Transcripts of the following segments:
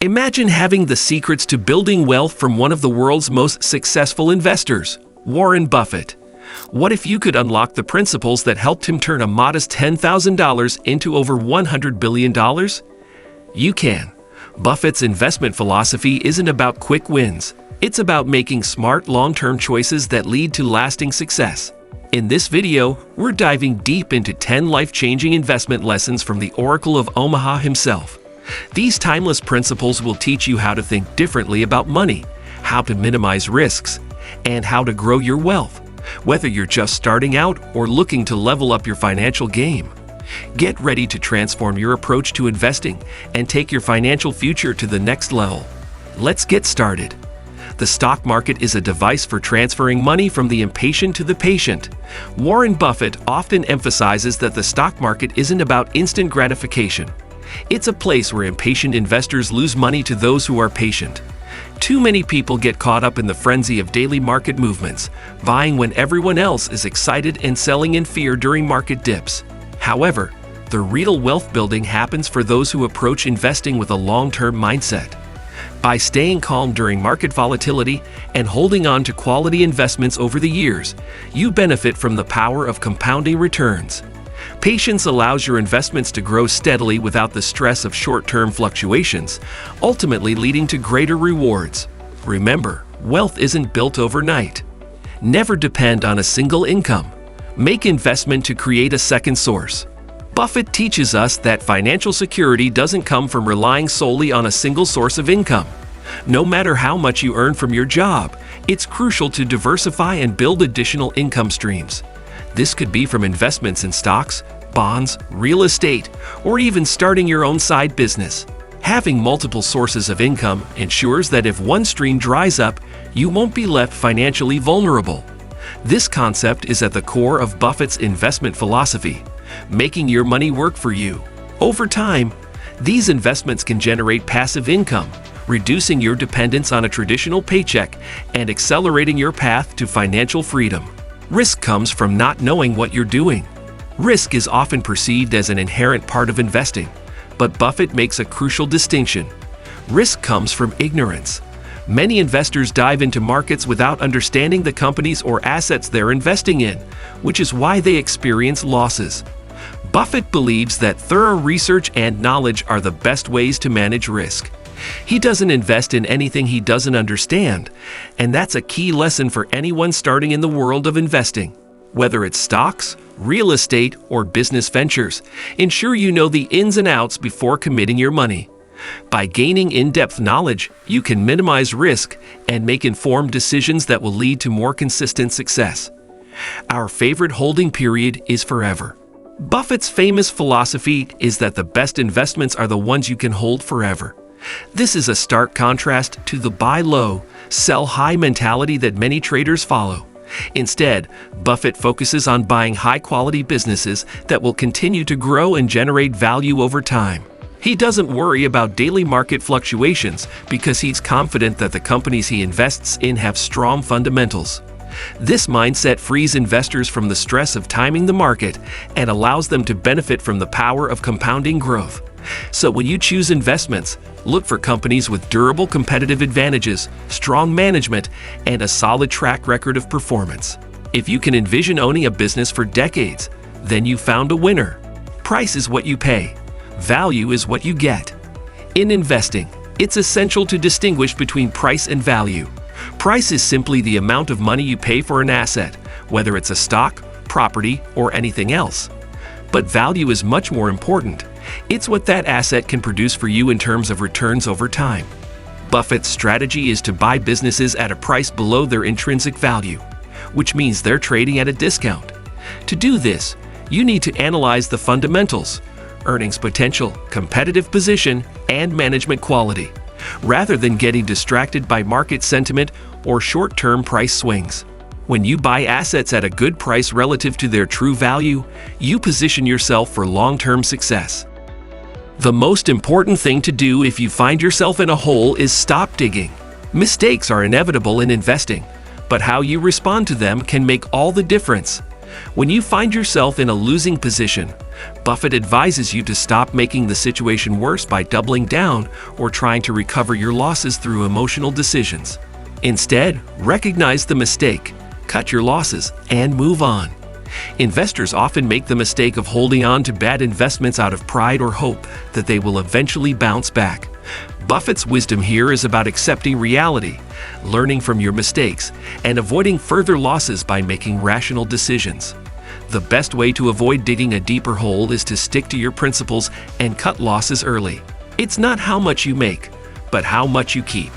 Imagine having the secrets to building wealth from one of the world's most successful investors, Warren Buffett. What if you could unlock the principles that helped him turn a modest $10,000 into over $100 billion? You can. Buffett's investment philosophy isn't about quick wins. It's about making smart, long-term choices that lead to lasting success. In this video, we're diving deep into 10 life-changing investment lessons from the Oracle of Omaha himself. These timeless principles will teach you how to think differently about money, how to minimize risks, and how to grow your wealth, whether you're just starting out or looking to level up your financial game. Get ready to transform your approach to investing and take your financial future to the next level. Let's get started. The stock market is a device for transferring money from the impatient to the patient. Warren Buffett often emphasizes that the stock market isn't about instant gratification. It's a place where impatient investors lose money to those who are patient. Too many people get caught up in the frenzy of daily market movements, buying when everyone else is excited and selling in fear during market dips. However, the real wealth building happens for those who approach investing with a long-term mindset. By staying calm during market volatility and holding on to quality investments over the years, you benefit from the power of compounding returns. Patience allows your investments to grow steadily without the stress of short-term fluctuations, ultimately leading to greater rewards. Remember, wealth isn't built overnight. Never depend on a single income. Make investment to create a second source. Buffett teaches us that financial security doesn't come from relying solely on a single source of income. No matter how much you earn from your job, it's crucial to diversify and build additional income streams. This could be from investments in stocks, bonds, real estate, or even starting your own side business. Having multiple sources of income ensures that if one stream dries up, you won't be left financially vulnerable. This concept is at the core of Buffett's investment philosophy, making your money work for you. Over time, these investments can generate passive income, reducing your dependence on a traditional paycheck and accelerating your path to financial freedom. Risk comes from not knowing what you're doing. Risk is often perceived as an inherent part of investing, but Buffett makes a crucial distinction. Risk comes from ignorance. Many investors dive into markets without understanding the companies or assets they're investing in, which is why they experience losses. Buffett believes that thorough research and knowledge are the best ways to manage risk. He doesn't invest in anything he doesn't understand, and that's a key lesson for anyone starting in the world of investing. Whether it's stocks, real estate, or business ventures, ensure you know the ins and outs before committing your money. By gaining in-depth knowledge, you can minimize risk and make informed decisions that will lead to more consistent success. Our favorite holding period is forever. Buffett's famous philosophy is that the best investments are the ones you can hold forever. This is a stark contrast to the buy low, sell high mentality that many traders follow. Instead, Buffett focuses on buying high-quality businesses that will continue to grow and generate value over time. He doesn't worry about daily market fluctuations because he's confident that the companies he invests in have strong fundamentals. This mindset frees investors from the stress of timing the market and allows them to benefit from the power of compounding growth. So when you choose investments, look for companies with durable competitive advantages, strong management, and a solid track record of performance. If you can envision owning a business for decades, then you found a winner. Price is what you pay. Value is what you get. In investing, it's essential to distinguish between price and value. Price is simply the amount of money you pay for an asset, whether it's a stock, property, or anything else. But value is much more important. It's what that asset can produce for you in terms of returns over time. Buffett's strategy is to buy businesses at a price below their intrinsic value, which means they're trading at a discount. To do this, you need to analyze the fundamentals: earnings potential, competitive position, and management quality, rather than getting distracted by market sentiment or short-term price swings. When you buy assets at a good price relative to their true value, you position yourself for long-term success. The most important thing to do if you find yourself in a hole is stop digging. Mistakes are inevitable in investing, but how you respond to them can make all the difference. When you find yourself in a losing position, Buffett advises you to stop making the situation worse by doubling down or trying to recover your losses through emotional decisions. Instead, recognize the mistake, cut your losses, and move on. Investors often make the mistake of holding on to bad investments out of pride or hope that they will eventually bounce back. Buffett's wisdom here is about accepting reality, learning from your mistakes, and avoiding further losses by making rational decisions. The best way to avoid digging a deeper hole is to stick to your principles and cut losses early. It's not how much you make, but how much you keep.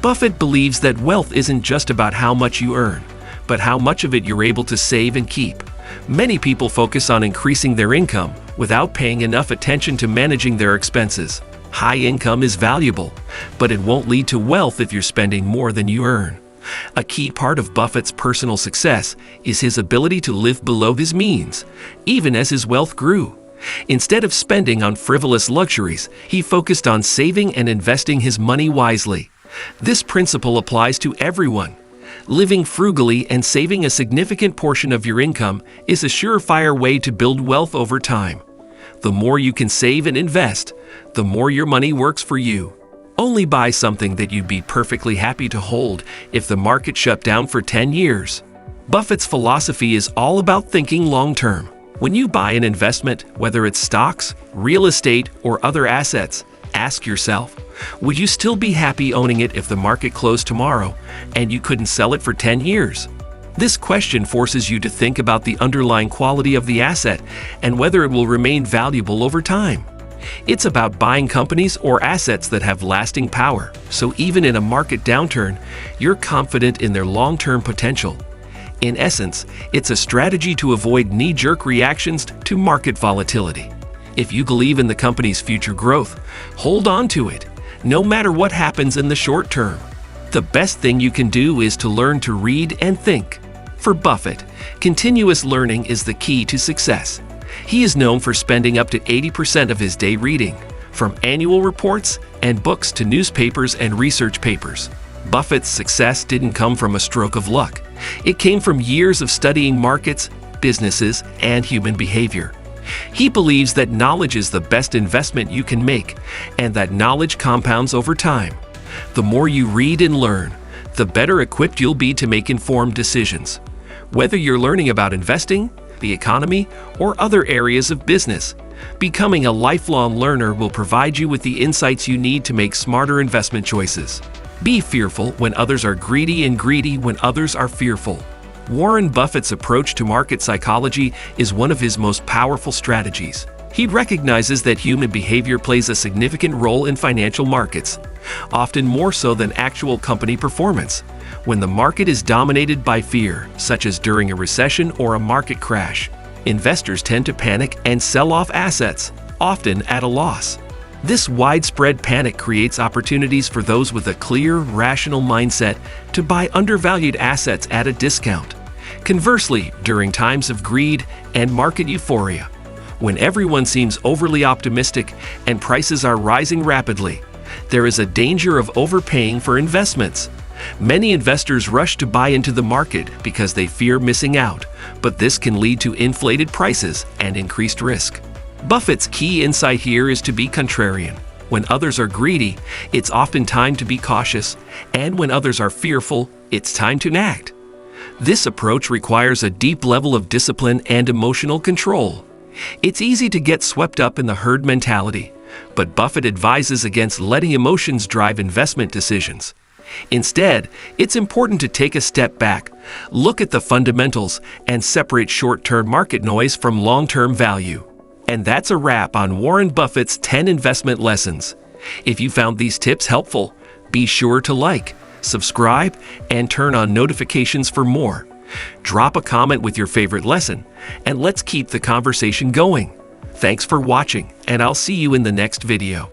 Buffett believes that wealth isn't just about how much you earn, but how much of it you're able to save and keep. Many people focus on increasing their income without paying enough attention to managing their expenses. High income is valuable, but it won't lead to wealth if you're spending more than you earn. A key part of Buffett's personal success is his ability to live below his means, even as his wealth grew. Instead of spending on frivolous luxuries, he focused on saving and investing his money wisely. This principle applies to everyone. Living frugally and saving a significant portion of your income is a surefire way to build wealth over time. The more you can save and invest, the more your money works for you. Only buy something that you'd be perfectly happy to hold if the market shut down for 10 years. Buffett's philosophy is all about thinking long-term. When you buy an investment, whether it's stocks, real estate, or other assets, ask yourself, would you still be happy owning it if the market closed tomorrow and you couldn't sell it for 10 years? This question forces you to think about the underlying quality of the asset and whether it will remain valuable over time. It's about buying companies or assets that have lasting power, so even in a market downturn, you're confident in their long-term potential. In essence, it's a strategy to avoid knee-jerk reactions to market volatility. If you believe in the company's future growth, hold on to it, no matter what happens in the short term. The best thing you can do is to learn to read and think. For Buffett, continuous learning is the key to success. He is known for spending up to 80% of his day reading, from annual reports and books to newspapers and research papers. Buffett's success didn't come from a stroke of luck. It came from years of studying markets, businesses, and human behavior. He believes that knowledge is the best investment you can make, and that knowledge compounds over time. The more you read and learn, the better equipped you'll be to make informed decisions. Whether you're learning about investing, the economy, or other areas of business, becoming a lifelong learner will provide you with the insights you need to make smarter investment choices. Be fearful when others are greedy and greedy when others are fearful. Warren Buffett's approach to market psychology is one of his most powerful strategies. He recognizes that human behavior plays a significant role in financial markets, often more so than actual company performance. When the market is dominated by fear, such as during a recession or a market crash, investors tend to panic and sell off assets, often at a loss. This widespread panic creates opportunities for those with a clear, rational mindset to buy undervalued assets at a discount. Conversely, during times of greed and market euphoria, when everyone seems overly optimistic and prices are rising rapidly, there is a danger of overpaying for investments. Many investors rush to buy into the market because they fear missing out, but this can lead to inflated prices and increased risk. Buffett's key insight here is to be contrarian. When others are greedy, it's often time to be cautious, and when others are fearful, it's time to act. This approach requires a deep level of discipline and emotional control. It's easy to get swept up in the herd mentality, but Buffett advises against letting emotions drive investment decisions. Instead, it's important to take a step back, look at the fundamentals, and separate short-term market noise from long-term value. And that's a wrap on Warren Buffett's 10 investment lessons. If you found these tips helpful, be sure to like, subscribe, and turn on notifications for more. Drop a comment with your favorite lesson, and let's keep the conversation going. Thanks for watching, and I'll see you in the next video.